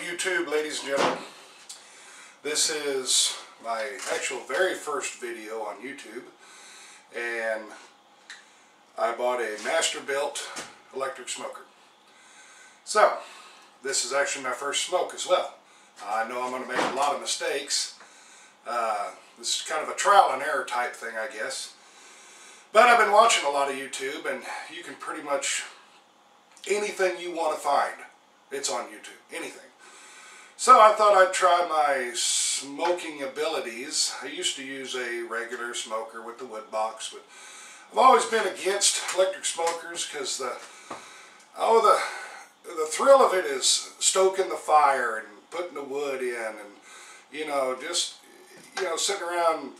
YouTube, ladies and gentlemen. This is my actual very first video on YouTube, and I bought a Masterbuilt electric smoker. So, this is actually my first smoke as well. I know I'm going to make a lot of mistakes. This is kind of a trial and error type thing, I guess. But I've been watching a lot of YouTube, and you can pretty much, anything you want to find, it's on YouTube. Anything. So I thought I'd try my smoking abilities. I used to use a regular smoker with the wood box, but I've always been against electric smokers because the thrill of it is stoking the fire and putting the wood in, and just sitting around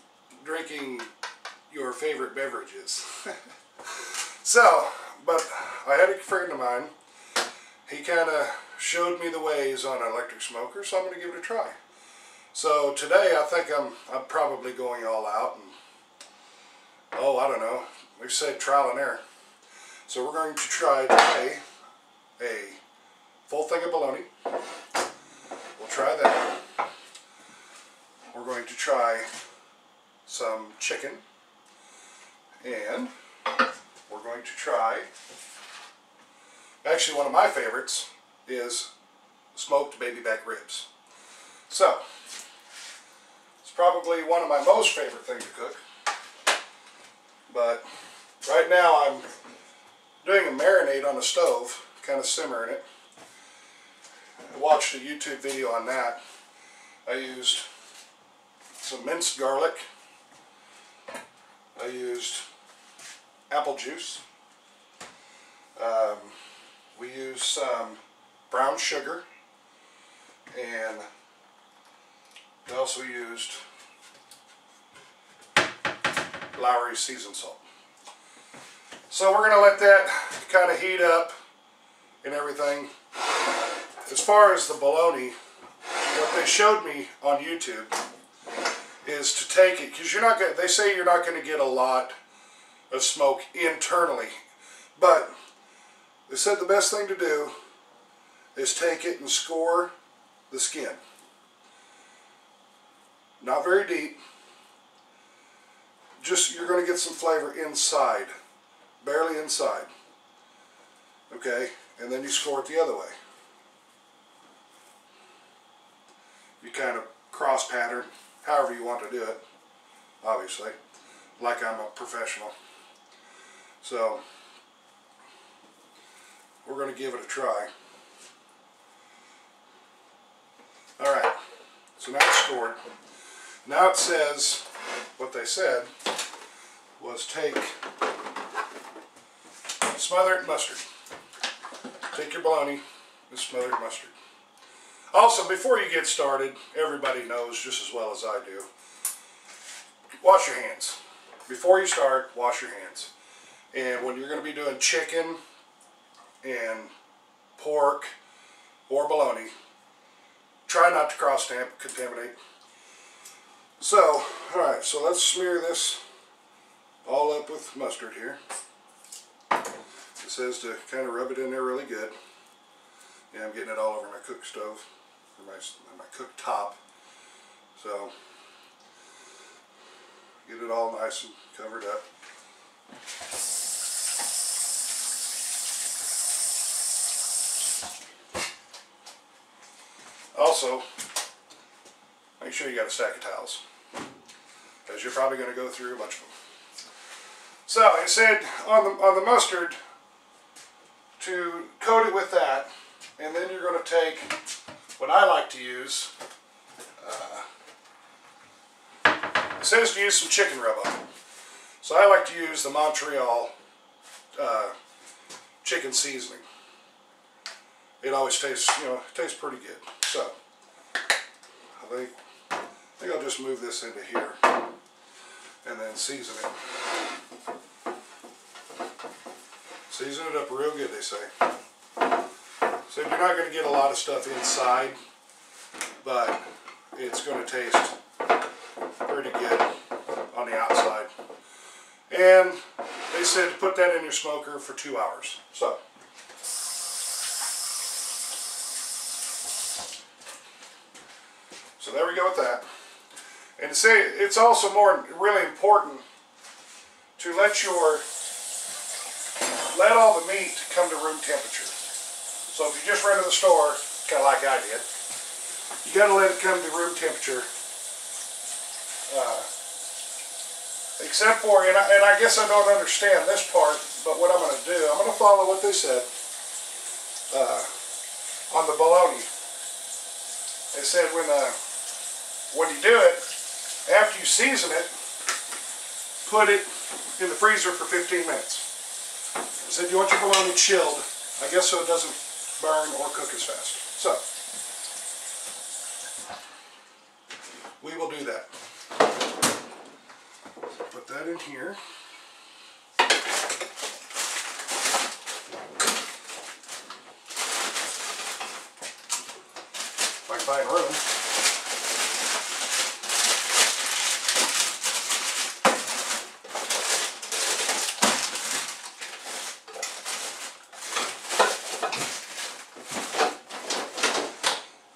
drinking your favorite beverages. So, but I had a friend of mine. He kind of showed me the ways on an electric smoker, so I'm going to give it a try. So today I think I'm probably going all out, and I don't know, we said trial and error. So we're going to try today a full thing of bologna. We'll try that. We're going to try some chicken, and we're going to try, actually one of my favorites is smoked baby back ribs. So, it's probably one of my most favorite things to cook. But right now I'm doing a marinade on the stove, kind of simmering it. I watched a YouTube video on that. I used some minced garlic. I used apple juice. We used some brown sugar, and we also used Lowry seasoned salt. So we're going to let that kind of heat up and everything. As far as the bologna, what they showed me on YouTube is to take it, because you're not going. They say you're not going to get a lot of smoke internally, but they said the best thing to do is take it and score the skin. Not very deep. Just, you're going to get some flavor inside, barely inside. Okay, and then you score it the other way. You kind of cross pattern, however you want to do it, obviously, like I'm a professional. So, we're going to give it a try. Alright, so now it's scored. Now it says, what they said was smother it in mustard. Take your bologna and smother it in mustard. Also, before you get started, everybody knows just as well as I do, wash your hands. Before you start, wash your hands. And when you're going to be doing chicken and pork or bologna, try not to cross-contaminate. So, alright, so let's smear this all up with mustard here. It says to kind of rub it in there really good. Yeah, I'm getting it all over my cook stove, or my cooktop. So, get it all nice and covered up. Also, make sure you got a stack of towels, because you're probably going to go through a bunch of them. So it said on the mustard to coat it with that, and then you're going to take what I like to use. It says to use some chicken rub on it. So I like to use the Montreal chicken seasoning. It always tastes, tastes pretty good. So I think I'll just move this into here and then season it. Season it up real good, they say. So you're not going to get a lot of stuff inside, but it's going to taste pretty good on the outside. And they said to put that in your smoker for 2 hours. So So there we go with that. And to say, it's also really important to let all the meat come to room temperature. So if you just run to the store, kind of like I did, you got to let it come to room temperature. Except for, and I guess I don't understand this part, but what I'm going to do, I'm going to follow what they said on the bologna. They said when you do it, after you season it, put it in the freezer for 15 minutes. They said you want your bologna chilled, I guess, so it doesn't burn or cook as fast. So, we will do that. Put that in here. If I can find room.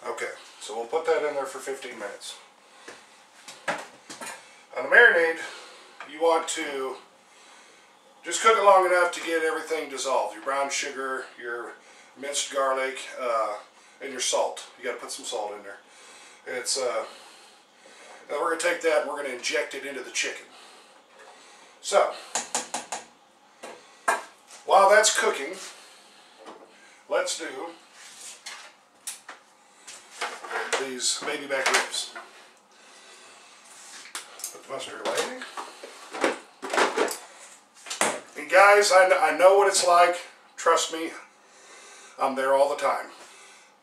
Okay, so we'll put that in there for 15 minutes. On the marinade, you want to just cook it long enough to get everything dissolved. Your brown sugar, your minced garlic, and your salt. You got to put some salt in there. It's now we're going to take that and we're going to inject it into the chicken. So while that's cooking, let's do these baby back ribs. Put the mustard away. And guys, I know what it's like. Trust me, I'm there all the time.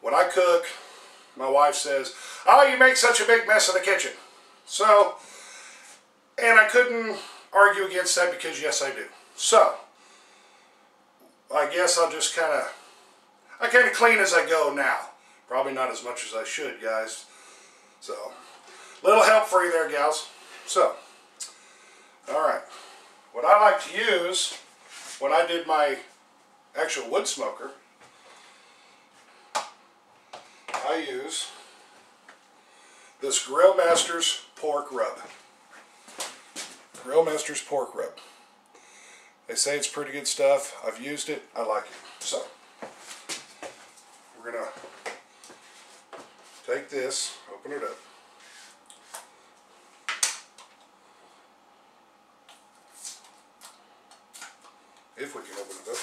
When I cook, my wife says, "Oh, you make such a big mess in the kitchen." So, and I couldn't argue against that because yes, I do. So, I guess I'll just I kind of clean as I go now. Probably not as much as I should, guys. So, little help for you there, gals. So, alright. What I like to use when I did my actual wood smoker, I use this Grill Masters pork rub. Grill Masters pork rub. They say it's pretty good stuff. I've used it. I like it. So, we're going to take this, open it up. If we can open it up.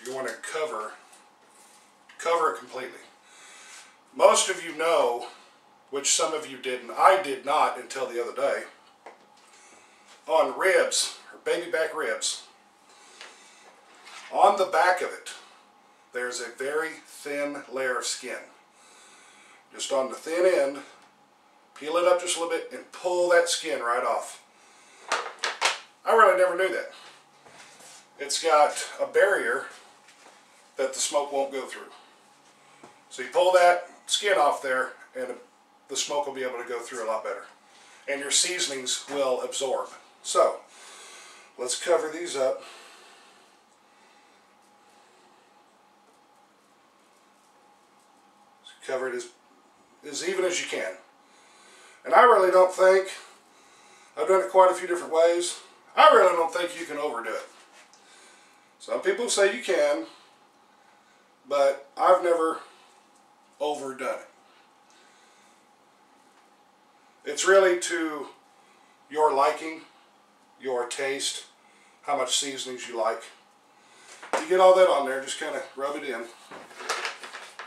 You want to cover it completely. Most of you know, which some of you didn't, I did not until the other day, on ribs, or baby back ribs, on the back of it, there's a very thin layer of skin. Just on the thin end, peel it up just a little bit and pull that skin right off. I really never knew that. It's got a barrier that the smoke won't go through. So you pull that skin off there and the smoke will be able to go through a lot better. And your seasonings will absorb. So, let's cover these up. Cover it as even as you can. And I really don't think, I've done it quite a few different ways, I really don't think you can overdo it. Some people say you can, but I've never overdone it. It's really to your liking, your taste, how much seasonings you like. You get all that on there, just kind of rub it in,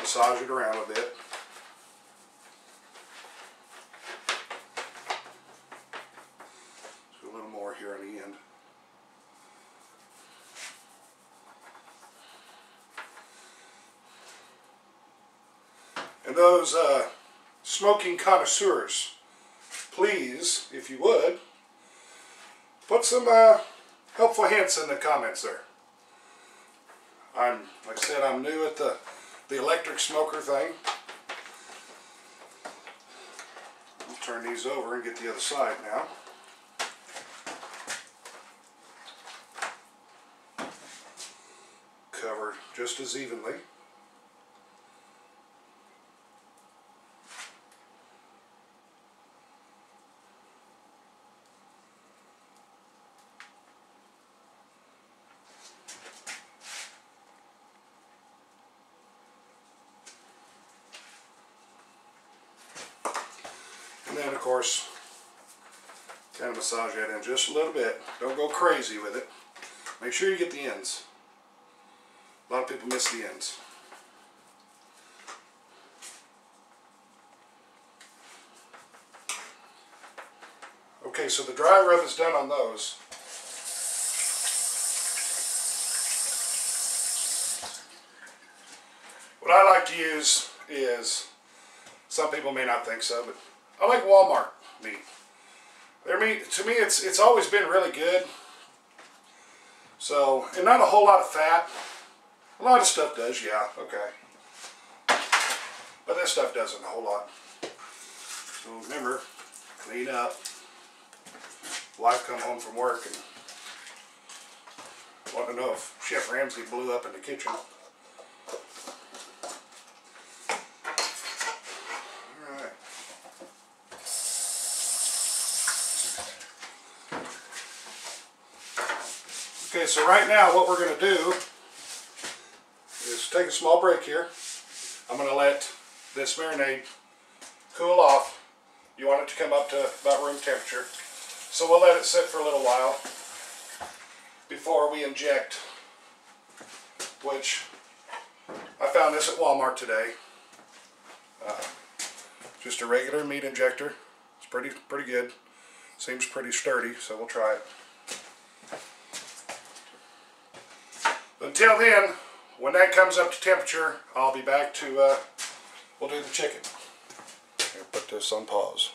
massage it around a bit. Let's do a little more here on the end. And those smoking connoisseurs, please, if you would, put some helpful hints in the comments there. Like I said, I'm new at the electric smoker thing. I'll turn these over and get the other side now. just as evenly. And then, of course, kind of massage that in just a little bit. Don't go crazy with it. Make sure you get the ends. A lot of people miss the ends. Okay, so the dry rub is done on those. What I like to use is, some people may not think so, but I like Walmart meat. Their meat, to me, it's always been really good. So, and not a whole lot of fat. A lot of stuff does, yeah, okay. But this stuff doesn't a whole lot. So remember, clean up. Wife come home from work and want to know if Chef Ramsay blew up in the kitchen. Alright. Okay, so right now what we're going to do is take a small break here. I'm going to let this marinade cool off. You want it to come up to about room temperature. So we'll let it sit for a little while before we inject, which I found this at Walmart today. Just a regular meat injector. It's pretty good. Seems pretty sturdy, so we'll try it. Until then, when that comes up to temperature, I'll be back to, we'll do the chicken. I'll put this on pause.